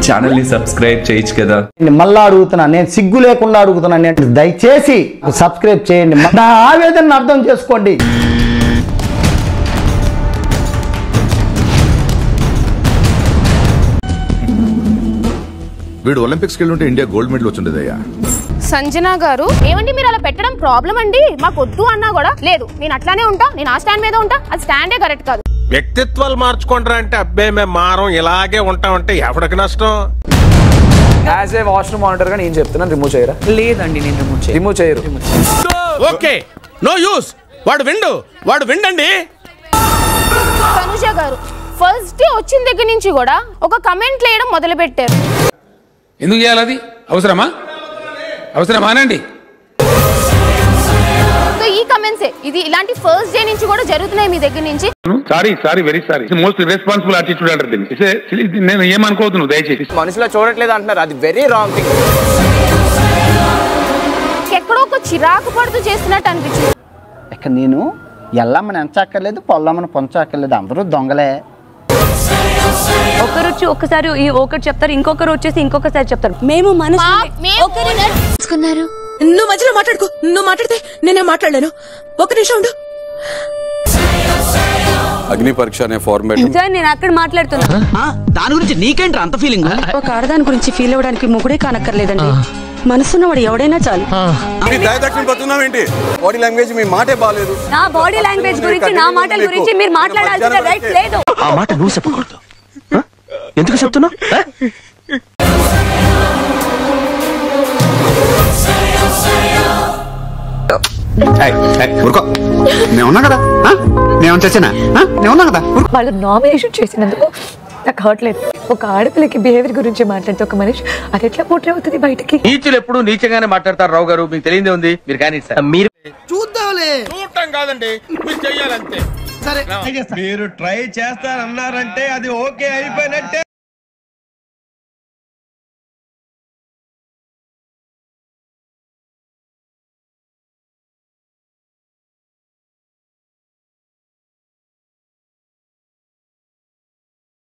Channel ని subscribe చేయొచ్చు కదా. మళ్ళా అడుగుతున్నా, నేను సిగ్గు లేకుండా అడుగుతున్నా, దయచేసి సబ్స్క్రైబ్ చేయండి. నా ఆవేదనను అర్థం చేసుకోండి. వీడు ఒలింపిక్స్కి వెళ్ళి ఉంటే ఇండియా గోల్డ్ మెడల్ వచ్చిండేదయ్యా. సంజన గారు, ఏమండి మీరు అలా పెట్టడం ప్రాబ్లం అండి. మాకు వద్దు అన్నా కూడా లేదు, నేను అట్లానే ఉంటా, నేను ఆ స్టాండ్ మీద ఉంటా, అది స్టాండే కరెక్ట్ కాదు. వ్యక్తిత్వాలు మార్చుకుంటారా అంటే అబ్బే మేము మారం ఇలాగే ఉంటామంటే ఎవరికి నష్టం. యాజ్ ఏ వాష్రూమ్ మానిటర్ గా నేను చెప్తున్నాను, రిమూవ్ చేయరా? లేదండి, నేను రిమూవ్ చేయరు. Okay, no use. వాడు విండండి. తనుజ గారు ఫస్ట్ డే వచ్చిన దగ్గర నుంచి కూడా ఒక కమెంట్ వేయడం మొదలు పెట్టారు. ఎందుకు చేయాలి? అది అవసరమానండి. ఈ కమెంట్సే ఇది ఇలాంటి ఫస్ట్ డే నుంచి కూడా జరుగుతున్నాయి మీ దగ్గర నుంచి. Sorry very sorry. Most responsible attitude అంటారు దీన్ని. నేను ఏమనుకోవద్దు దయచేసి. మనుషులో చూడట్లేదు అంటున్నారు, అది వెరీ రాంగ్ థింగ్. ఎక్కడో ఒక చిరాకు పడుతూ చేస్తున్నట్టు అనిపించింది. ఇక నేను ఎల్లమ్మని ఎంచక్కర్లేదు, పొల్లమ్మని పొంచక్కర్లేదు, అందరూ దొంగలే. ఒకరు వచ్చి ఒక్కసారి ఒకటి చెప్తారు, ఇంకొకరు వచ్చేసి ఇంకొకసారి చెప్తారు. మేము నువ్వు మధ్యలో మాట్లాడుకో. నువ్వు మాట్లాడితే నేనే మాట్లాడలేను. ఒక నిమిషం ఉండు. అగ్ని పరీక్ష అనే ఫార్మాట్ సార్, నేను అక్కడ మాట్లాడుతున్నా. దాని గురించి నీకేంటి అంత ఫీలింగ్? ఒక ఆడదాని గురించి ఫీల్ అవ్వడానికి మొగుడే కానక్కర్లేదండి, మనసున్నవాడు ఎవడైనా చాలు. బాడీ లాంగ్వేజ్ మీ మాటే బాలేదు. నా బాడీ లాంగ్వేజ్ గురించి, నా మాటల గురించి మీరు మాట్లాడాల్సిన రైట్ లేదు. ఆ మాట నువ్వు చెప్పకూడదు. ఎందుకు చెప్తున్నావు? నేనున్నా కదా, నేను చచ్చినా నేనున్నా కదా. వాళ్ళు నామినేషన్ చేసినందుకు నాకు హర్ట్ లేదు. ఒక ఆడపిల్లకి బిహేవియర్ గురించి మాట్లాడితే ఒక మనిషి అది ఎట్లా పోట్రే అవుతుంది బయటకి? నీచులు ఎప్పుడు నీచంగానే మాట్లాడతారు రావు గారు, మీకు తెలియదే ఉంది. మీరు కానీ మీరు చూడటం కాదండి, మీరు చెయ్యాలంతే. మీరు ట్రై చేస్తారన్నారంటే అది ఓకే అయిపోయినట్టే.